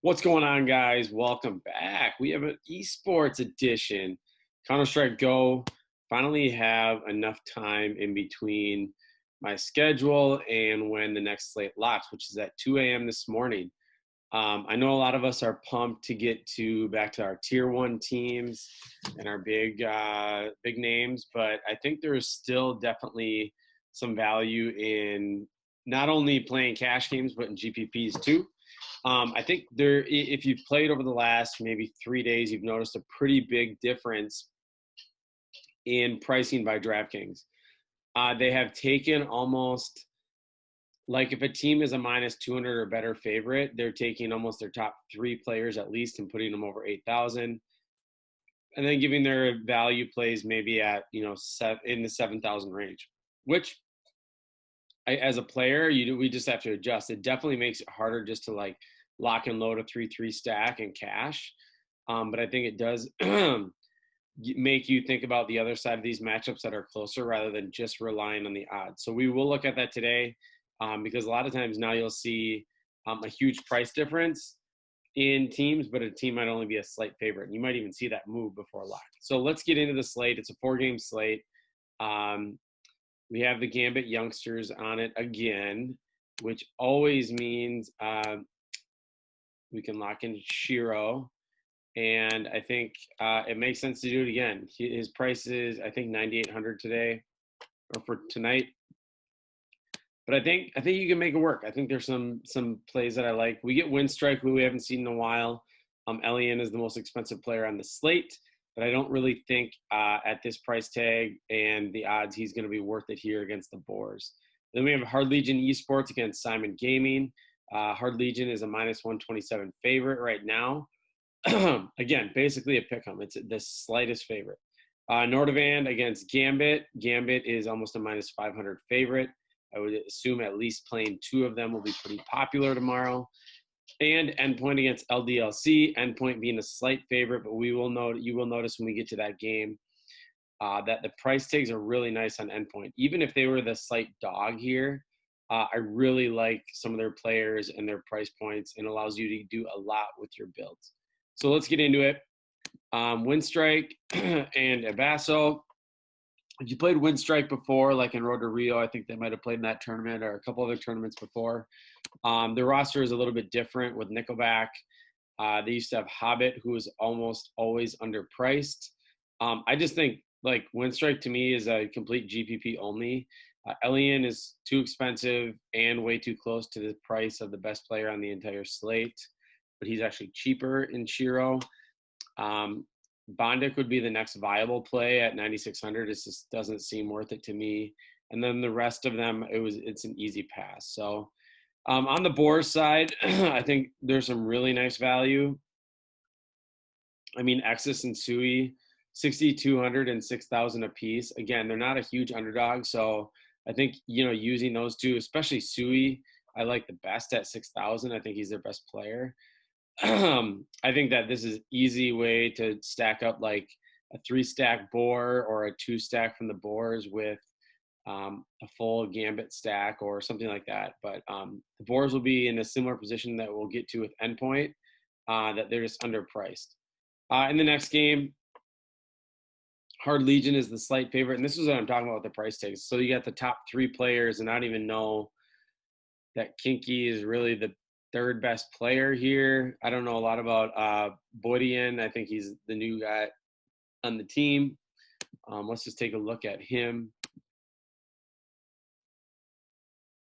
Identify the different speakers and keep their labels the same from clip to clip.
Speaker 1: What's going on, guys? Welcome back. We have an esports edition. Counter-Strike Go. Finally have enough time in between my schedule and when the next slate locks, which is at 2 a.m. this morning. I know a lot of us are pumped to get back to our tier one teams and our big names, but I think there is still definitely some value in not only playing cash games but in GPPs too. I think if you've played over the last maybe 3 days, you've noticed a pretty big difference in pricing by DraftKings. They have taken almost, like, if a team is a minus 200 or better favorite, they're taking almost their top three players at least and putting them over 8,000, and then giving their value plays maybe at in the 7,000 range, which as a player, we just have to adjust. It definitely makes it harder just to like lock and load a 3-3 stack and cash. But I think it does make you think about the other side of these matchups that are closer rather than just relying on the odds. So we will look at that today because a lot of times now you'll see a huge price difference in teams, but a team might only be a slight favorite. And you might even see that move before lock. So let's get into the slate. It's a 4-game slate. We have the Gambit youngsters on it again, which always means we can lock in Shiro. And I think it makes sense to do it again. His price is, I think, 9,800 today or for tonight. But I think you can make it work. I think there's some plays that I like. We get Winstrike, who we haven't seen in a while. Elian is the most expensive player on the slate, but I don't really think at this price tag and the odds he's going to be worth it here against the Boars. Then we have Hard Legion Esports against Simon Gaming. Hard Legion is a minus 127 favorite right now. Again, basically a pick 'em. It's the slightest favorite. Nordavand against Gambit. Gambit is almost a minus 500 favorite. I would assume at least playing two of them will be pretty popular tomorrow. And Endpoint against LDLC. Endpoint being a slight favorite, but you will notice when we get to that game that the price tags are really nice on Endpoint. Even if they were the slight dog here, I really like some of their players and their price points, and allows you to do a lot with your builds. So let's get into it. Winstrike and Abasso. If you played Winstrike before, like in Road to Rio, I think they might have played in that tournament or a couple other tournaments before. Their roster is a little bit different with Nickelback. They used to have Hobbit, who is almost always underpriced. I just think like Winstrike to me is a complete GPP only. Elian is too expensive and way too close to the price of the best player on the entire slate, but he's actually cheaper in Shiro. Bondic would be the next viable play at 9,600. It just doesn't seem worth it to me. And then the rest of them, it's an easy pass. So on the Boars side, I think there's some really nice value. I mean, Exis and Sui, 6,200 and 6,000 a piece. Again, they're not a huge underdog, so I think using those two, especially Sui, I like the best at 6,000. I think he's their best player. I think that this is easy way to stack up like a 3-stack Boar or a 2-stack from the Boars with a full Gambit stack or something like that. But the Boars will be in a similar position that we'll get to with Endpoint, that they're just underpriced. In the next game, Hard Legion is the slight favorite, and this is what I'm talking about with the price tags. So you got the top three players, and I don't even know that Kinky is really the third best player here. I don't know a lot about Boydian. I think he's the new guy on the team. Let's just take a look at him,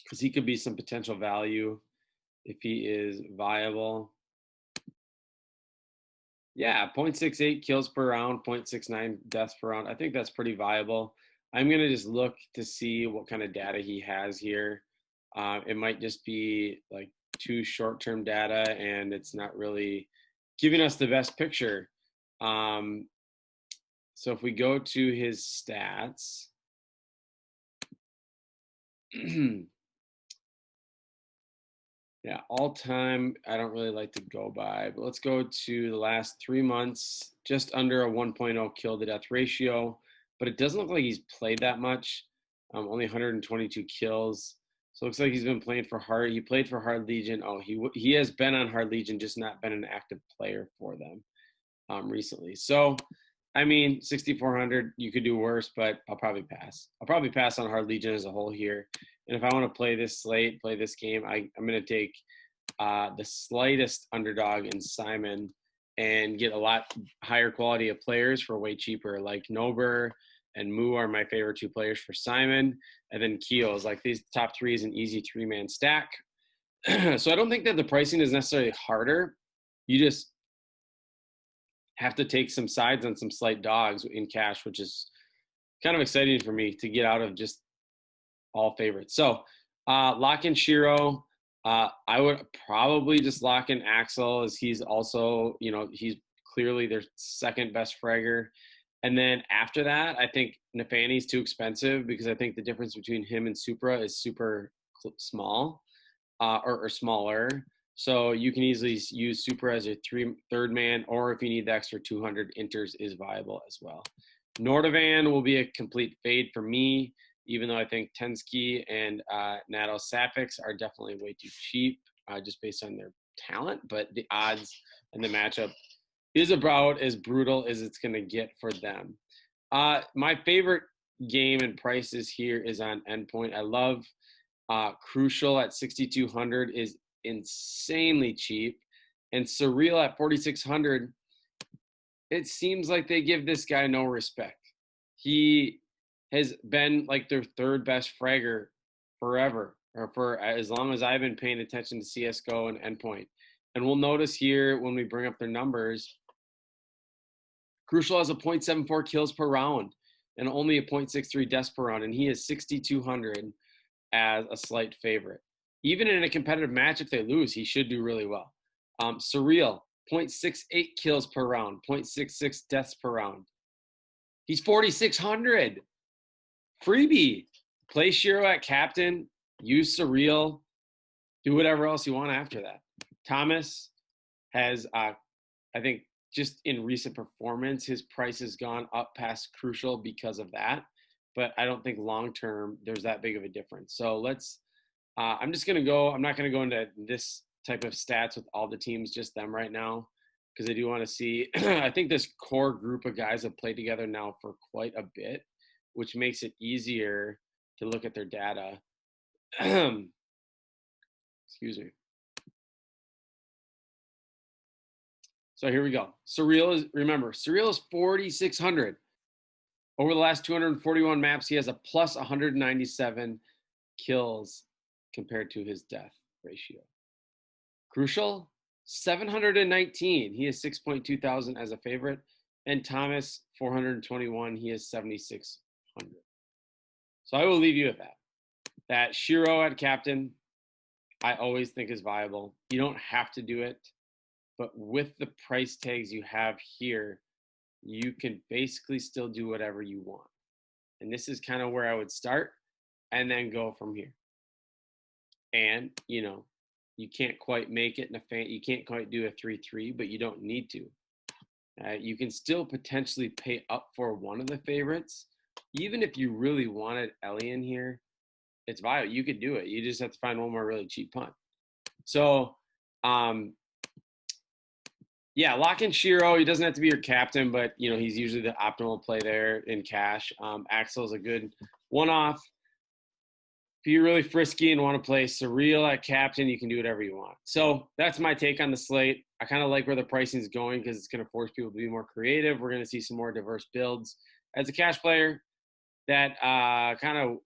Speaker 1: because he could be some potential value if he is viable. Yeah, 0.68 kills per round, 0.69 deaths per round. I think that's pretty viable. I'm going to just look to see what kind of data he has here. It might just be like too short-term data, and it's not really giving us the best picture. So if we go to his stats, yeah, all time, I don't really like to go by, but let's go to the last 3 months, just under a 1.0 kill to death ratio, but it doesn't look like he's played that much. Only 122 kills. So it looks like he's been playing for Hard. He played for Hard Legion. Oh, he has been on Hard Legion, just not been an active player for them recently. So, I mean, 6,400, you could do worse, but I'll probably pass. I'll probably pass on Hard Legion as a whole here. And if I want to play this slate, play this game, I'm going to take the slightest underdog in Simon and get a lot higher quality of players for way cheaper. Like Nober and Moo are my favorite two players for Simon. And then Keels, like these top three is an easy 3-man stack. So I don't think that the pricing is necessarily harder. You just have to take some sides on some slight dogs in cash, which is kind of exciting for me to get out of just all favorites. So lock in Shiro. I would probably just lock in Axel, as he's also, he's clearly their second best fragger. And then after that, I think Nafani's too expensive because I think the difference between him and Supra is super small or smaller. So you can easily use Supra as a third man, or if you need the extra 200, Inters is viable as well. Nordovan will be a complete fade for me, even though I think Tensky and Nato Sapix are definitely way too cheap just based on their talent. But the odds and the matchup is about as brutal as it's going to get for them. My favorite game and prices here is on Endpoint. I love Crucial at 6,200 is insanely cheap. And Surreal at 4,600, it seems like they give this guy no respect. He has been like their third best fragger forever, or for as long as I've been paying attention to CSGO and Endpoint. And we'll notice here when we bring up their numbers, Crucial has a 0.74 kills per round and only a 0.63 deaths per round, and he is 6,200 as a slight favorite. Even in a competitive match, if they lose, he should do really well. Surreal, 0.68 kills per round, 0.66 deaths per round. He's 4,600. Freebie. Play Shiro at captain, use Surreal, do whatever else you want after that. Thomas has, I think, just in recent performance, his price has gone up past Crucial because of that. But I don't think long-term there's that big of a difference. So I'm just going to go, I'm not going to go into this type of stats with all the teams, just them right now, because I do want to see, I think this core group of guys have played together now for quite a bit, which makes it easier to look at their data. Excuse me. So here we go. Remember, Surreal is 4,600. Over the last 241 maps, he has a plus 197 kills compared to his death ratio. Crucial, 719. He is 6.2 thousand as a favorite. And Thomas, 421. He is 7,600. So I will leave you with that. That Shiro at captain, I always think is viable. You don't have to do it. But with the price tags you have here, you can basically still do whatever you want. And this is kind of where I would start and then go from here. And, you can't quite make it you can't quite do a 3-3, but you don't need to. You can still potentially pay up for one of the favorites. Even if you really wanted Ellie in here, it's viable. You could do it. You just have to find one more really cheap punt. So, yeah, lock in Shiro. He doesn't have to be your captain, but he's usually the optimal play there in cash. Axel is a good one-off. If you're really frisky and want to play Surreal at captain, you can do whatever you want. So that's my take on the slate. I kind of like where the pricing is going because it's going to force people to be more creative. We're going to see some more diverse builds. As a cash player, that kind of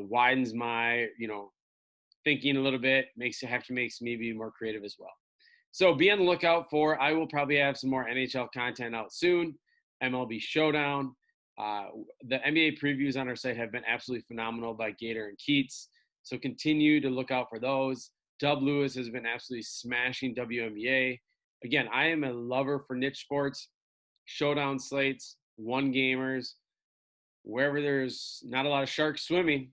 Speaker 1: widens my thinking a little bit. Makes me be more creative as well. So be on the lookout for, I will probably have some more NHL content out soon. MLB Showdown. The NBA previews on our site have been absolutely phenomenal by Gator and Keats. So continue to look out for those. Dub Lewis has been absolutely smashing WNBA. Again, I am a lover for niche sports, showdown slates, one gamers, wherever there's not a lot of sharks swimming.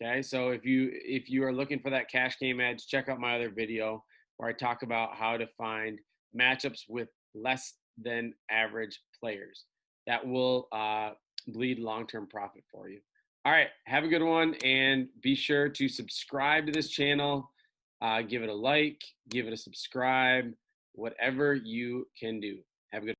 Speaker 1: Okay, so if you are looking for that cash game edge, check out my other video where I talk about how to find matchups with less than average players that will bleed long-term profit for you. All right, have a good one, and be sure to subscribe to this channel. Give it a like, give it a subscribe, whatever you can do. Have a good